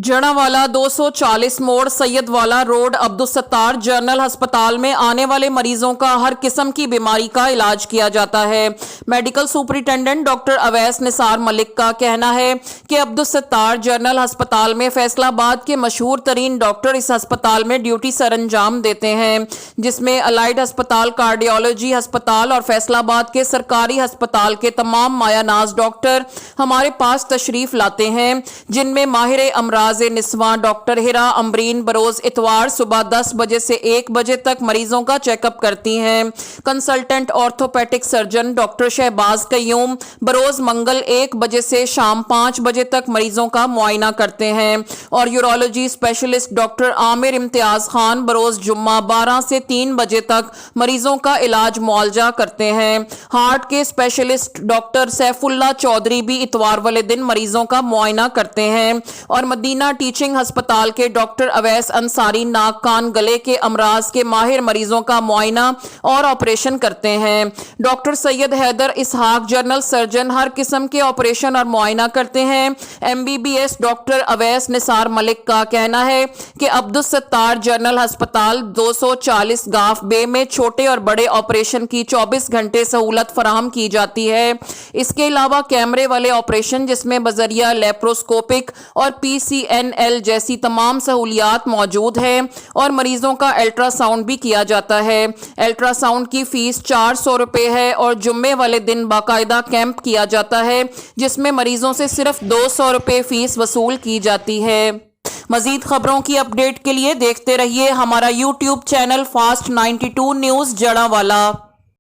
जड़ावाला 240 मोड़ सैयदवाला road Abdul Sattar general अस्पताल में आने वाले मरीजों का हर किस्म की बीमारी का इलाज किया जाता है। Medical superintendent doctor Awais Nisar Malik का कहना है कि अब्दुलसत्तार जनरल अस्पताल में फैसलाबाद के मशहूर तरीन डॉक्टर इस अस्पताल में ड्यूटी सरंजाम देते हैं, जिसमें अलाइड अस्पताल, कार्डियोलॉजी अस्पताल और फैसलाबाद के सरकारी अस्पताल के तमाम मायानाज डॉक्टर हमारे पास तशरीफ लाते हैं, जिनमें माहिर अमराज निस्वां डॉक्टर हिरा अमरीन बरोज इतवार सुबह 10 बजे से 1 बजे तक मरीजों का चेकअप करती हैं। Consultant orthopedic surgeon doctor Shahbaz Qayyum बरोज मंगल 1 बजे से शाम 5 बजे तक मरीजों का मुआयना करते हैं और urology specialist doctor Aamir Imtiaz Khan बरोज जुम्मा 12 से 3 बजे तक मरीजों का इलाज मुआवजा करते हैं। हार्ट के स्पेशलिस्ट डॉक्टर सैफुल्ला चौधरी भी इतवार वाले दिन मरीजों का मुआयना करते हैं और मदीना टीचिंग अस्पताल के डॉक्टर अवैस अंसारी नाक कान गले के अमराज के माहिर मरीजों का मुआयना और ऑपरेशन करते हैं। डॉक्टर सैयद हैदर इसहाक जनरल सर्जन हर किस्म के ऑपरेशन और मुआयना करते हैं। MBBS डॉक्टर अवैस निसार मलिक का कहना है कि अब्दुलसत्तार जनरल अस्पताल 240 गाफ बे में छोटे और बड़े ऑपरेशन की 24 घंटे सहूलत फराहम की जाती है। इसके अलावा कैमरे वाले ऑपरेशन जिसमें बजरिया लेप्रोस्कोपिक और PCNL जैसी तमाम सहूलियात मौजूद है और मरीजों का अल्ट्रासाउंड भी किया जाता है। अल्ट्रासाउंड की फीस 400 रुपए है और जुम्मे वाले दिन बाकायदा कैंप किया जाता है, जिसमें मरीजों से सिर्फ 200 रुपए फीस वसूल की जाती है। मजीद खबरों की अपडेट के लिए देखते रहिए हमारा YouTube channel fast 92 news Jaranwala.